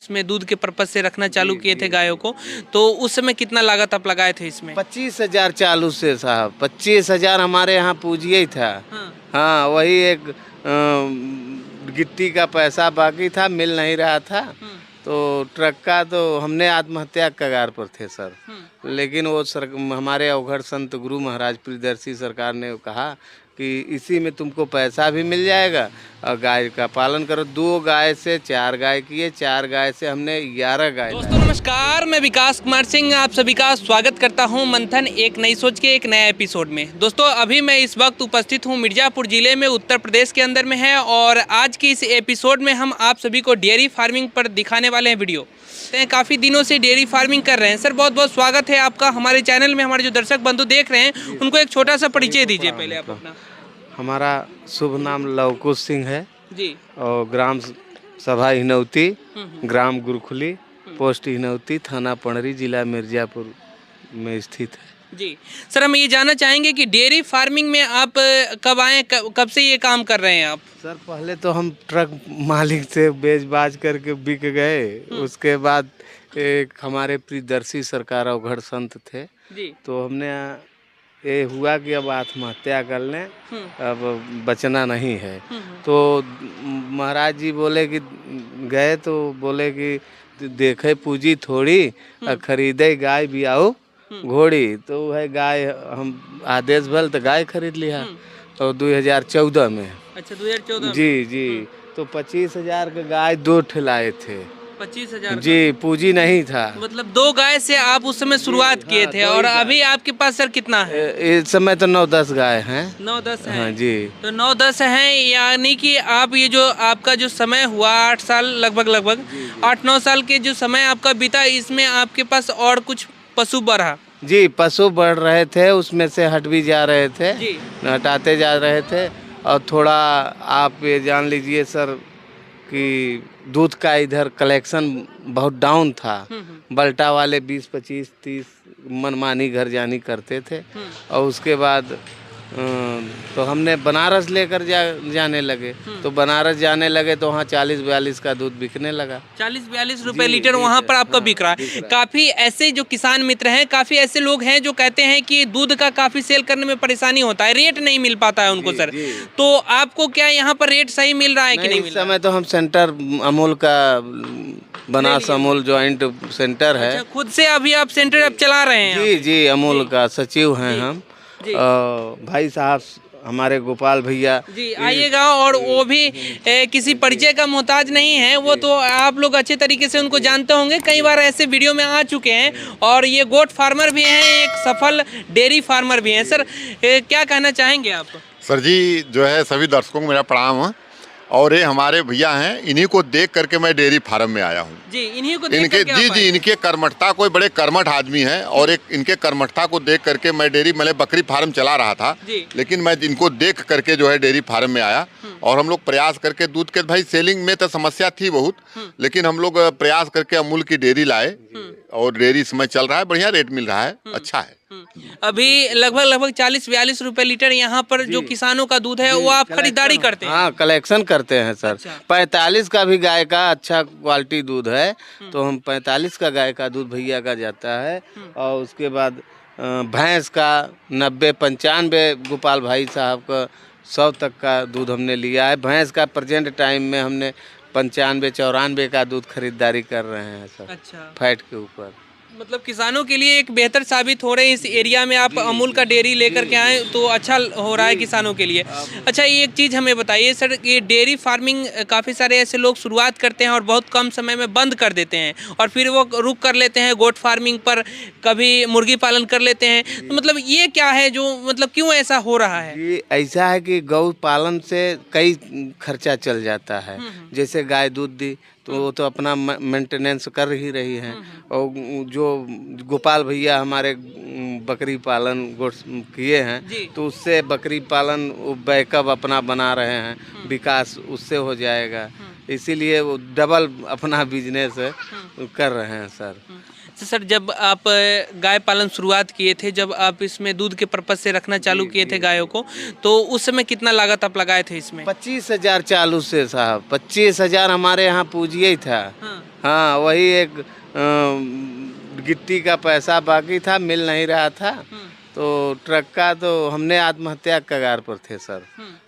इसमें दूध के पर्पज से रखना चालू किए थे गायों को, तो उस समय कितना लागत आप लगाए थे इसमें? 25,000 चालू से साहब, 25,000 हमारे यहाँ पूंजी ही था। हाँ, वही एक गिट्टी का पैसा बाकी था, मिल नहीं रहा था, तो ट्रक का तो हमने आत्महत्या कगार पर थे सर। लेकिन वो हमारे अवघड़ संत गुरु महाराज प्रियदर्शी सरकार ने कहा कि इसी में तुमको पैसा भी मिल जाएगा और गाय का पालन करो। 2 गाय से 4 गाय किए, 4 गाय से हमने 11 गाय। दोस्तों नमस्कार, मैं विकास कुमार सिंह आप सभी का स्वागत करता हूं मंथन एक नई सोच के एक नया एपिसोड में। दोस्तों अभी मैं इस वक्त उपस्थित हूं मिर्ज़ापुर ज़िले में, उत्तर प्रदेश के अंदर में है, और आज के इस एपिसोड में हम आप सभी को डेयरी फार्मिंग पर दिखाने वाले हैं वीडियो। काफ़ी दिनों से डेयरी फार्मिंग कर रहे हैं। सर बहुत बहुत स्वागत है आपका हमारे चैनल में। हमारे जो दर्शक बंधु देख रहे हैं उनको एक छोटा सा परिचय दीजिए पहले आप अपना। हमारा शुभ नाम लवकुश सिंह है जी, और ग्राम सभा हिनौती, ग्राम गुरखुली, पोस्ट हिनौती, थाना पंडरी, जिला मिर्ज़ापुर में स्थित है। जी सर, हम ये जानना चाहेंगे कि डेयरी फार्मिंग में आप कब आए, कब से ये काम कर रहे हैं आप? सर पहले तो हम ट्रक मालिक से बेच बाज करके बिक गए। उसके बाद एक हमारे प्रियदर्शी सरकार अवघड़ संत थे जी, तो हमने ये हुआ कि अब आत्महत्या कर लें, अब बचना नहीं है। तो महाराज जी बोले कि गए तो बोले कि देखे पूंजी थोड़ी और खरीदे गाय भी आओ घोड़ी, तो वह गाय हम आदेश भल तो गाय खरीद लिया और 2014 में। अच्छा 2014 जी, तो 25,000 के गाय 2 ठेलाए थे। 25,000 जी, पूंजी नहीं था। मतलब 2 गाय से आप उस समय शुरुआत किए थे, और अभी आपके पास सर कितना है? इस समय तो 9-10 गाय हैं। 9-10 है। हाँ जी, तो 9-10 हैं, यानी कि आप ये जो आपका जो समय हुआ 8 साल लगभग 8-9 साल के जो समय आपका बीता, इसमें आपके पास और कुछ पशु बढ़ा? जी, पशु बढ़ रहे थे, उसमें से हट भी जा रहे थे जी, हटाते जा रहे थे। और थोड़ा आप ये जान लीजिए सर कि दूध का इधर कलेक्शन बहुत डाउन था। बल्टा वाले 20, 25, 30 मनमानी घर जानी करते थे। और उसके बाद तो हमने बनारस लेकर जाने लगे। तो बनारस जाने लगे तो वहाँ 40-42 का दूध बिकने लगा। 40-42 रुपए लीटर वहाँ पर आपका बिक रहा है। काफ़ी ऐसे जो किसान मित्र हैं, काफ़ी ऐसे लोग हैं जो कहते हैं कि दूध का काफ़ी सेल करने में परेशानी होता है, रेट नहीं मिल पाता है उनको सर। तो आपको क्या यहाँ पर रेट सही मिल रहा है कि नहीं मिल रहा है? इस समय तो हम सेंटर अमूल का बनास अमूल जॉइंट सेंटर है। अच्छा, खुद से अभी आप सेंटर अब चला रहे हैं? जी, अमूल का सचिव हैं हम। भाई साहब हमारे गोपाल भैया जी आइएगा, और वो भी किसी परिचय का मोहताज नहीं है, वो तो आप लोग अच्छे तरीके से उनको जानते होंगे, कई बार ऐसे वीडियो में आ चुके हैं। और ये गोट फार्मर भी हैं, एक सफल डेयरी फार्मर भी हैं। सर क्या कहना चाहेंगे आप? सर जी जो है सभी दर्शकों को मेरा प्रणाम है, और ये हमारे भैया हैं, इन्हीं को देख करके मैं डेयरी फार्म में आया हूँ। जी, इन्हीं को देख करके आप आए? इनके कर्मठता, कोई बड़े कर्मठ आदमी हैं, और एक इनके कर्मठता को देख करके मैं डेयरी मतलब बकरी फार्म चला रहा था, लेकिन मैं इनको देख करके जो है डेयरी फार्म में आया। और हम लोग प्रयास करके दूध के, भाई सेलिंग में तो समस्या थी बहुत, लेकिन हम लोग प्रयास करके अमूल की डेयरी लाए, और डेयरी इस समय चल रहा है, बढ़िया रेट मिल रहा है, अच्छा है। अभी लगभग 40-42 रुपए लीटर यहाँ पर जो किसानों का दूध है वो आप खरीदारी करते हैं? हाँ, कलेक्शन करते हैं सर। अच्छा। 45 का भी गाय का अच्छा क्वालिटी दूध है, तो हम 45 का गाय का दूध भैया का जाता है। और उसके बाद भैंस का 90-95 गोपाल भाई साहब का 100 तक का दूध हमने लिया है। भैंस का प्रेजेंट टाइम में हमने 95-94 का दूध खरीदारी कर रहे हैं सर। अच्छा, फैट के ऊपर। मतलब किसानों के लिए एक बेहतर साबित हो रहे हैं इस एरिया में आप अमूल का डेयरी लेकर के आए, तो अच्छा हो रहा है किसानों के लिए। अच्छा, ये एक चीज़ हमें बताइए सर, ये डेयरी फार्मिंग काफ़ी सारे ऐसे लोग शुरुआत करते हैं और बहुत कम समय में बंद कर देते हैं, और फिर वो रुक कर लेते हैं गोट फार्मिंग पर, कभी मुर्गी पालन कर लेते हैं। तो मतलब ये क्या है जो, मतलब क्यों ऐसा हो रहा है? ये ऐसा है कि गौ पालन से कई खर्चा चल जाता है। जैसे गाय दूध दी तो वो तो अपना मेंटेनेंस कर ही रही हैं, और जो गोपाल भैया हमारे बकरी पालन किए हैं, तो उससे बकरी पालन बैकअप अपना बना रहे हैं, विकास उससे हो जाएगा, इसीलिए वो डबल अपना बिजनेस कर रहे हैं सर। तो सर जब आप गाय पालन शुरुआत किए थे, जब आप इसमें दूध के पर्पज से रखना चालू किए थे गायों को, तो उस समय कितना लागत आप लगाए थे इसमें? 25,000 चालू से साहब, 25,000 हमारे यहाँ पूंजी ही था। हाँ वही एक गिट्टी का पैसा बाकी था, मिल नहीं रहा था। तो ट्रक का तो हमने आत्महत्या कगार पर थे सर,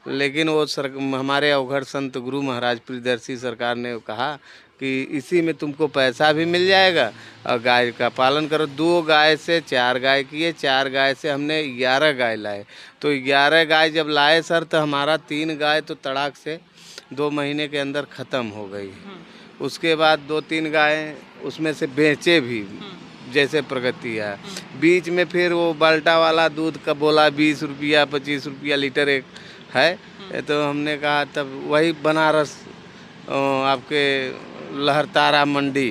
लेकिन वो हमारे अवघड़ संत गुरु महाराज प्रियदर्शी सरकार ने कहा कि इसी में तुमको पैसा भी मिल जाएगा और गाय का पालन करो। 2 गाय से 4 गाय किए, 4 गाय से हमने 11 गाय लाए। तो 11 गाय जब लाए सर तो हमारा 3 गाय तो तड़ाक से 2 महीने के अंदर ख़त्म हो गई। उसके बाद 2-3 गाय उसमें से बेचे भी, जैसे प्रगति है। बीच में फिर वो बाल्टा वाला दूध का बोला 20 रुपया 25 रुपया लीटर एक है। तो हमने कहा तब वही बनारस आपके लहरतारा मंडी,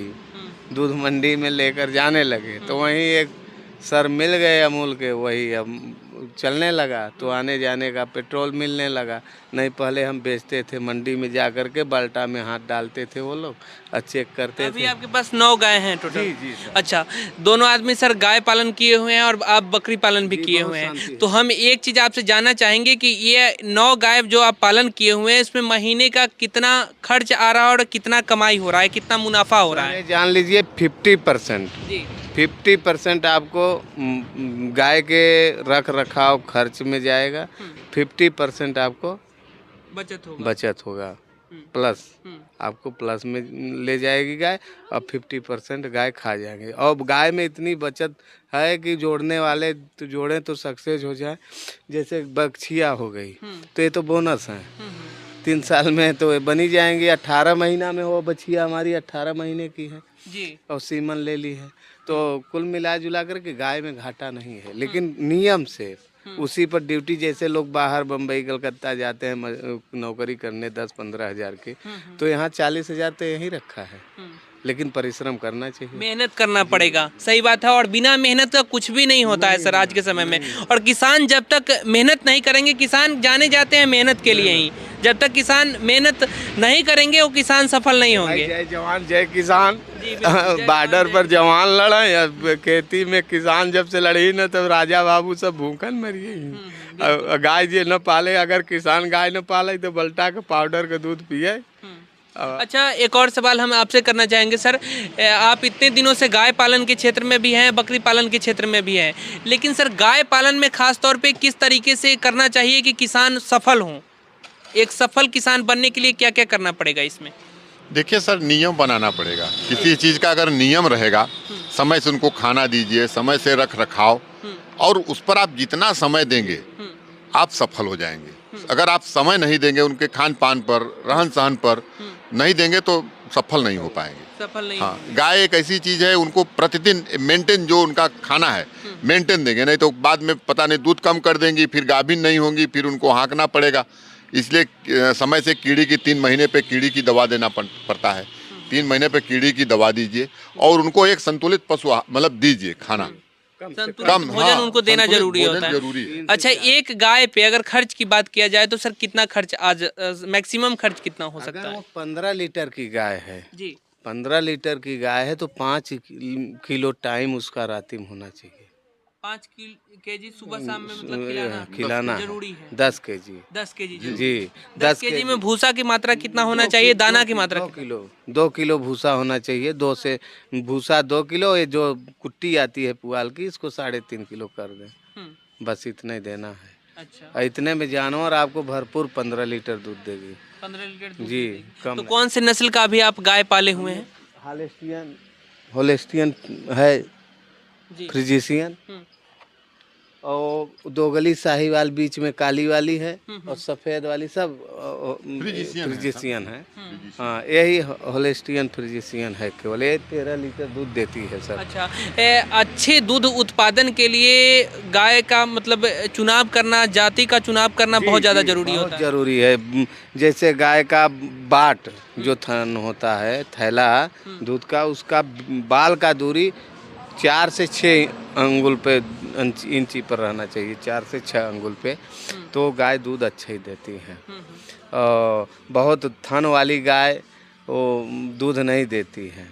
दूध मंडी में लेकर जाने लगे। तो वहीं एक सर मिल गए अमूल के, वही अब चलने लगा तो आने जाने का पेट्रोल मिलने लगा। नहीं पहले हम बेचते थे मंडी में जा कर के, बाल्टा में हाथ डालते थे वो लोग और चेक करते अभी थे। आपके पास 9 गाय हैं टोटल? जी जी सर। अच्छा, दोनों आदमी सर गाय पालन किए हुए हैं और आप बकरी पालन भी जी, किए बहुत हुए शांति हैं। है। तो हम एक चीज़ आपसे जानना चाहेंगे कि ये 9 गाय जो आप पालन किए हुए हैं इसमें महीने का कितना खर्च आ रहा है और कितना कमाई हो रहा है, कितना मुनाफा हो रहा है? ये जान लीजिए 50%, जी 50% आपको गाय के रख रखाव खर्च में जाएगा, 50% आपको बचत होगा। बचत होगा, प्लस हम्म। आपको प्लस में ले जाएगी गाय और 50% गाय खा जाएंगे। और गाय में इतनी बचत है कि जोड़ने वाले तो जोड़ें तो सक्सेस हो जाए। जैसे बछिया हो गई तो ये तो बोनस है, 3 साल में तो ये बनी जाएंगी। 18 महीना में वो बछिया हमारी 18 महीने की है जी और सीमन ले ली है। तो कुल मिला जुला करके गाय में घाटा नहीं है, लेकिन नियम से उसी पर ड्यूटी, जैसे लोग बाहर बम्बई कलकत्ता जाते हैं नौकरी करने 10-15 हज़ार की, तो यहाँ 40 हज़ार तो यहीं रखा है। लेकिन परिश्रम करना चाहिए, मेहनत करना पड़ेगा। सही बात है, और बिना मेहनत का कुछ भी नहीं होता है सर आज के समय में। और किसान जब तक मेहनत नहीं करेंगे, किसान जाने जाते हैं मेहनत के लिए ही, जब तक किसान मेहनत नहीं करेंगे वो किसान सफल नहीं होंगे। जय जवान जय किसान। जी, बिल्कुल, जय बॉर्डर पर जवान लड़ा या खेती में किसान जब से लड़ी न तब राजा बाबू सब भूखन मरिए। गाय जे न पाले, अगर किसान गाय न पाले तो बल्टा के पाउडर का दूध पिए। अच्छा, एक और सवाल हम आपसे करना चाहेंगे सर। आप इतने दिनों से गाय पालन के क्षेत्र में भी हैं, बकरी पालन के क्षेत्र में भी हैं, लेकिन सर गाय पालन में खास तौर पे किस तरीके से करना चाहिए कि किसान सफल हों? एक सफल किसान बनने के लिए क्या क्या करना पड़ेगा इसमें? देखिए सर, नियम बनाना पड़ेगा। किसी चीज़ का अगर नियम रहेगा, समय से उनको खाना दीजिए, समय से रख रखाव, और उस पर आप जितना समय देंगे आप सफल हो जाएंगे। अगर आप समय नहीं देंगे उनके खान पान पर, रहन सहन पर नहीं देंगे तो सफल नहीं हो पाएंगे। सफल नहीं। हाँ, गाय एक ऐसी चीज़ है, उनको प्रतिदिन मेंटेन, जो उनका खाना है मेंटेन देंगे, नहीं तो बाद में पता नहीं दूध कम कर देंगी, फिर गाभिन नहीं होंगी, फिर उनको हाँकना पड़ेगा। इसलिए समय से कीड़ी की 3 महीने पे कीड़ी की दवा देना पड़ता है। 3 महीने पे कीड़ी की दवा दीजिए और उनको एक संतुलित पशु मतलब दीजिए खाना। संतुलित भोजन उनको देना जरूरी होता है। अच्छा, एक गाय पे अगर खर्च की बात किया जाए तो सर कितना खर्च आज मैक्सिमम खर्च कितना हो सकता है? 15 लीटर की गाय है जी, 15 लीटर की गाय है तो 5 किलो टाइम उसका रातिम होना चाहिए। 5 केजी सुबह शाम में मतलब खिलाना जरूरी है। 10 केजी 10 केजी जी 10 केजी में भूसा की मात्रा कितना होना चाहिए? दाना की मात्रा 2 किलो भूसा होना चाहिए। 2 से भूसा 2 किलो, ये जो कुट्टी आती है पुआल की, इसको 3.5 किलो कर दें, बस इतना ही देना है। अच्छा, इतने में जानवर आपको भरपूर 15 लीटर दूध देगी। 15 लीटर दूध जी देगी। कम तो कौन से नस्ल का भी आप गाय पाले हुए हैं? होलेस्टियन है, जी, फ्रिजिशियन, और दोगली साहीवाल बीच में काली वाली है, और सफेद वाली सब फ्रिजिशियन है। हाँ, यही होलेस्टियन फ्रिजिशियन है, केवल ये 13 लीटर दूध देती है सर। अच्छा, अच्छे दूध उत्पादन के लिए गाय का मतलब चुनाव करना, जाति का चुनाव करना बहुत ज़्यादा जरूरी होता है। जरूरी है। जैसे गाय का बाट जो थन होता है, थैला दूध का, उसका बाल का दूरी 4 से 6 अंगुल पे इंची पर रहना चाहिए, 4 से 6 अंगुल पे, तो गाय दूध अच्छा ही देती है। बहुत थन वाली गाय वो दूध नहीं देती है।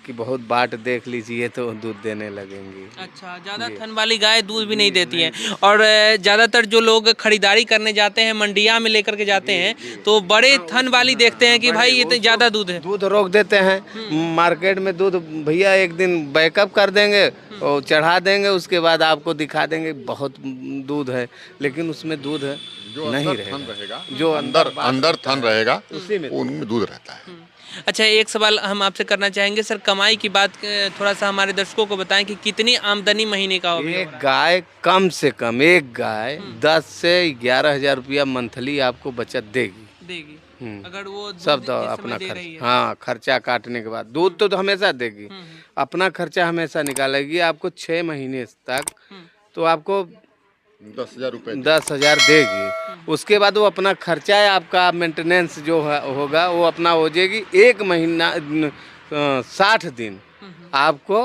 कि बहुत बाट देख लीजिए तो दूध देने लगेंगी। अच्छा, ज़्यादा थन वाली गाय दूध भी नहीं देती है। और ज़्यादातर जो लोग खरीदारी करने जाते हैं, मंडिया में लेकर के जाते हैं, तो बड़े थन वाली देखते हैं कि भाई ये तो ज़्यादा दूध है, दूध रोक देते हैं। मार्केट में दूध भैया एक दिन बैकअप कर देंगे और चढ़ा देंगे, उसके बाद आपको दिखा देंगे बहुत दूध है, लेकिन उसमें दूध है नहीं रहेगा। जो अंदर थन रहेगा उसी में उनमें दूध रहता है। अच्छा, एक सवाल हम आपसे करना चाहेंगे सर, कमाई की बात थोड़ा सा हमारे दर्शकों को बताएं कि कितनी आमदनी महीने का होगी? एक गाय कम से कम एक गाय 10 से 11 हज़ार रुपया मंथली आपको बचत देगी। अगर वो सब तो अपना खर्चा, हाँ, खर्चा काटने के बाद दूध तो हमेशा देगी। अपना खर्चा हमेशा निकालेगी आपको 6 महीने तक, तो आपको 10,000 देगी। उसके बाद वो अपना खर्चा है आपका मेंटेनेंस जो होगा वो अपना हो जाएगी। 1 महीना 60 दिन आपको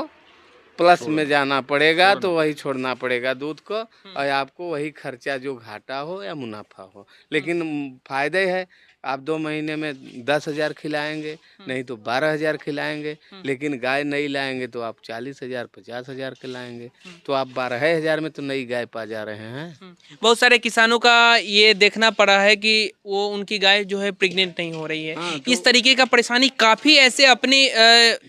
प्लस में जाना पड़ेगा, तो वही छोड़ना पड़ेगा दूध को, और आपको वही खर्चा जो घाटा हो या मुनाफा हो। लेकिन फायदे है, आप 2 महीने में 10,000 खिलाएंगे, नहीं तो 12,000 खिलाएंगे। लेकिन गाय नहीं लाएंगे तो आप 40,000 50,000 खिलाएंगे, तो आप 12,000 में तो नई गाय पा जा रहे हैं। बहुत सारे किसानों का ये देखना पड़ा है कि वो उनकी गाय जो है प्रेग्नेंट नहीं हो रही है। हाँ, इस तरीके का परेशानी काफ़ी ऐसे अपने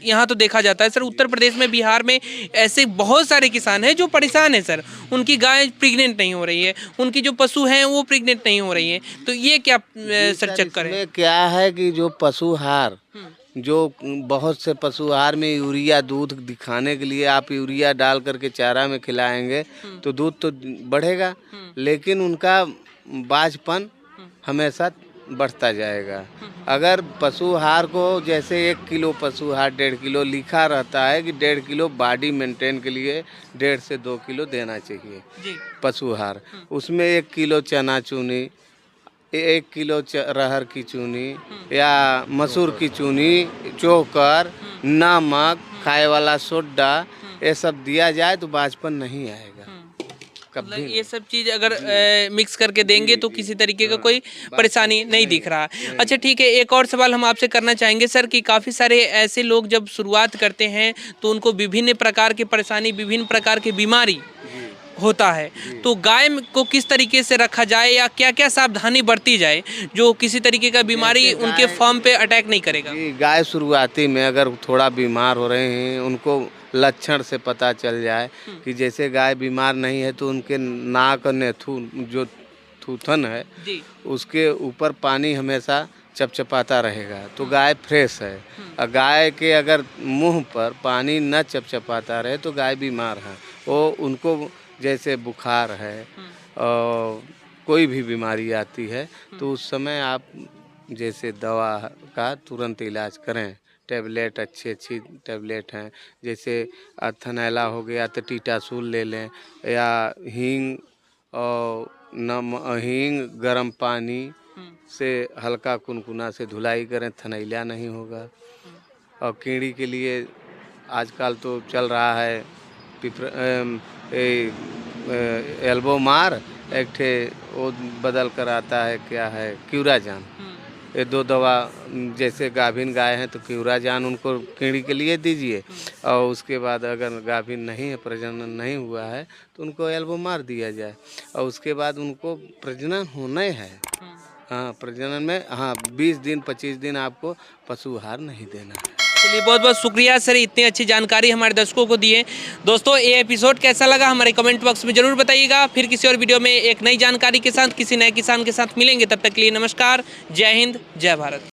यहाँ तो देखा जाता है सर। उत्तर प्रदेश में, बिहार में ऐसे बहुत सारे किसान हैं जो परेशान हैं सर, उनकी गाय प्रेग्नेंट नहीं हो रही है, उनकी जो पशु हैं वो प्रेग्नेंट नहीं हो रही है। तो ये क्या सर चक्कर है? इसमें क्या है कि जो पशुहार, जो बहुत से पशुहार में यूरिया दूध दिखाने के लिए आप यूरिया डाल करके चारा में खिलाएंगे तो दूध तो बढ़ेगा, लेकिन उनका बाझपन हमेशा बढ़ता जाएगा। अगर पशुहार को जैसे 1 किलो पशुहार 1.5 किलो लिखा रहता है कि 1.5 किलो बॉडी मेंटेन के लिए 1.5 से 2 किलो देना चाहिए पशुहार, उसमें 1 किलो चना चूनी, 1 किलो अरहर की चूनी या मसूर की चूनी, चोकर, नमक, खाए वाला सोडा, ये सब दिया जाए तो बाझपन नहीं आएगा। मतलब ये सब चीज़ अगर मिक्स करके देंगे तो किसी तरीके का कोई परेशानी नहीं दिख रहा। अच्छा ठीक है, एक और सवाल हम आपसे करना चाहेंगे सर कि काफ़ी सारे ऐसे लोग जब शुरुआत करते हैं तो उनको विभिन्न प्रकार की परेशानी, विभिन्न प्रकार की बीमारी होता है, तो गाय को किस तरीके से रखा जाए या क्या क्या सावधानी बरती जाए जो किसी तरीके का बीमारी उनके फार्म पे अटैक नहीं करेगा? गाय शुरुआती में अगर थोड़ा बीमार हो रहे हैं, उनको लक्षण से पता चल जाए कि जैसे गाय बीमार नहीं है तो उनके नाक नेथुन जो थूथन है उसके ऊपर पानी हमेशा चपचपाता रहेगा तो गाय फ्रेश है। और गाय के अगर मुंह पर पानी न चपचपाता रहे तो गाय बीमार है। वो उनको जैसे बुखार है और कोई भी बीमारी आती है तो उस समय आप जैसे दवा का तुरंत इलाज करें। टैबलेट अच्छी टैबलेट हैं, जैसे थनैला हो गया तो टीटासूल ले लें, या हींग और हींग गर्म पानी से हल्का कुनकुना से धुलाई करें, थनैला नहीं होगा। और कीड़ी के लिए आजकल तो चल रहा है एल्बो मार, एक ठे वो बदल कर आता है, क्या है, क्यूराजान। ये 2 दवा, जैसे गाभिन गाय हैं तो क्यूराजान उनको कीड़ी के लिए दीजिए, और उसके बाद अगर गाभिन नहीं है, प्रजनन नहीं हुआ है तो उनको एल्बो मार दिया जाए। और उसके बाद उनको प्रजनन होना है, हाँ, प्रजनन में, हाँ, 20 दिन 25 दिन आपको पशुहार नहीं देना है। चलिए, बहुत बहुत शुक्रिया सर, इतनी अच्छी जानकारी हमारे दर्शकों को दिए। दोस्तों, ये एपिसोड कैसा लगा हमारे कमेंट बॉक्स में ज़रूर बताइएगा। फिर किसी और वीडियो में एक नई जानकारी के साथ, किसी नए किसान के साथ मिलेंगे। तब तक के लिए नमस्कार, जय हिंद, जय भारत।